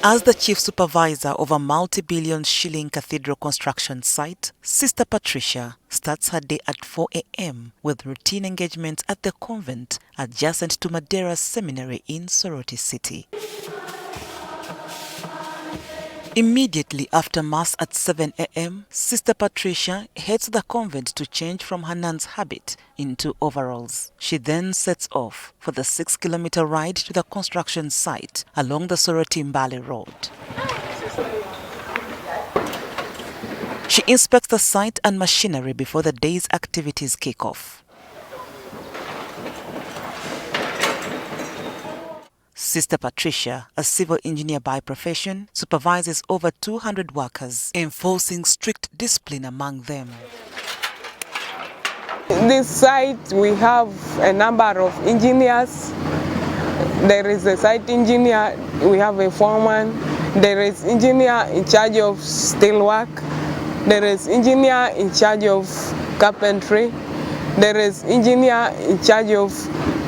As the chief supervisor of a multi-billion-shilling cathedral construction site, Sister Patricia starts her day at 4 a.m. with routine engagements at the convent adjacent to Madeira's seminary in Soroti City. Immediately after Mass at 7 a.m., Sister Patricia heads to the convent to change from her nun's habit into overalls. She then sets off for the 6-kilometer ride to the construction site along the Soroti Road. She inspects the site and machinery before the day's activities kick off. Sister Patricia, a civil engineer by profession, supervises over 200 workers, enforcing strict discipline among them. This site, we have a number of engineers. There is a site engineer, we have a foreman, there is engineer in charge of steel work, there is engineer in charge of carpentry, there is engineer in charge of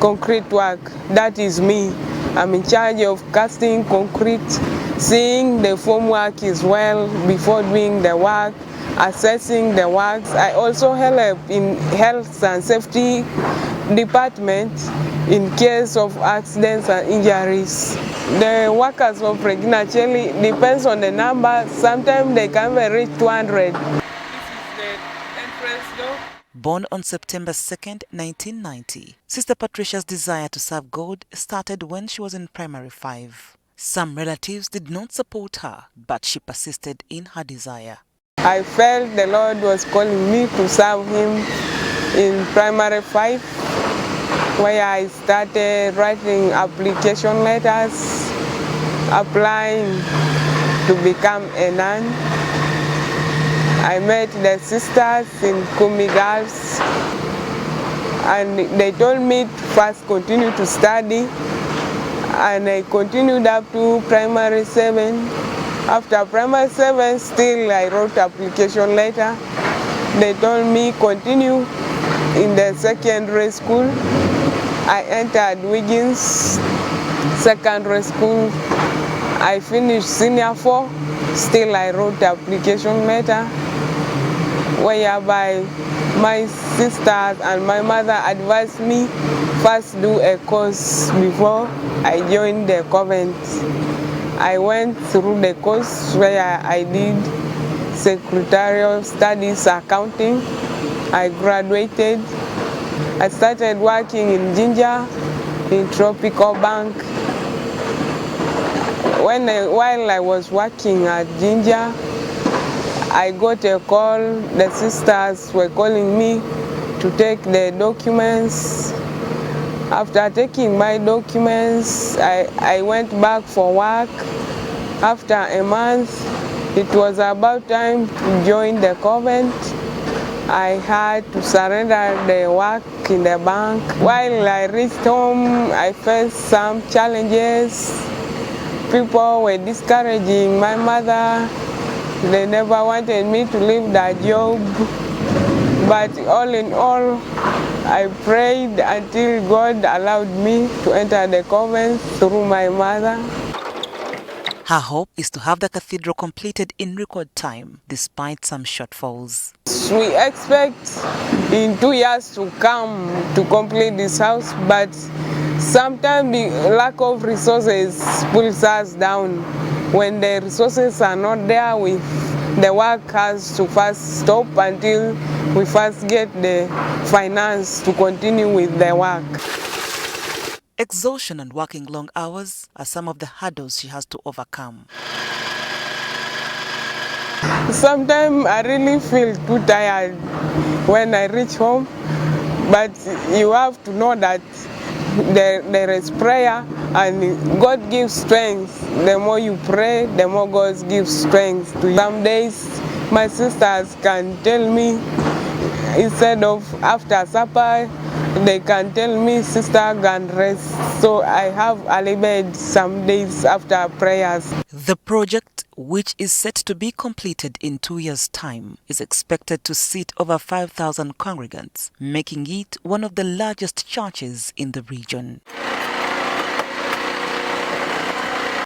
concrete work. That is me. I'm in charge of casting concrete, seeing the formwork is well before doing the work, assessing the works. I also help in health and safety department in case of accidents and injuries. The workers of actually depends on the number. Sometimes they can reach 200. This is the entrance door. Born on September 2nd, 1990, Sister Patricia's desire to serve God started when she was in primary 5. Some relatives did not support her, but she persisted in her desire. I felt the Lord was calling me to serve Him in primary 5, where I started writing application letters, applying to become a nun. I met the sisters in Kumi Girls, and they told me to first continue to study, and I continued up to primary 7. After primary 7, still I wrote application letter. They told me continue in the secondary school. I entered Wiggins Secondary School. I finished senior 4. Still I wrote application letter, whereby my sisters and my mother advised me first do a course before I joined the convent. I went through the course where I did secretarial studies accounting. I graduated. I started working in Ginger, in Tropical Bank. While I was working at Ginger, I got a call. The sisters were calling me to take the documents. After taking my documents, I went back for work. After a month, it was about time to join the convent. I had to surrender the work in the bank. While I reached home, I faced some challenges. People were discouraging my mother. They never wanted me to leave that job. But all in all, I prayed until God allowed me to enter the convent through my mother. Her hope is to have the cathedral completed in record time, despite some shortfalls. We expect in 2 years to come to complete this house, but sometimes the lack of resources pulls us down. When the resources are not there, the work has to first stop until we first get the finance to continue with the work. Exhaustion and working long hours are some of the hurdles she has to overcome. Sometimes I really feel too tired when I reach home, but you have to know that there is prayer and God gives strength. The more you pray, the more God gives strength to you. Some days my sisters can tell me, instead of after supper, they can tell me, sister, go and rest. So I have early bed some days after prayers. The project, which is set to be completed in 2 years' time, is expected to seat over 5,000 congregants, making it one of the largest churches in the region.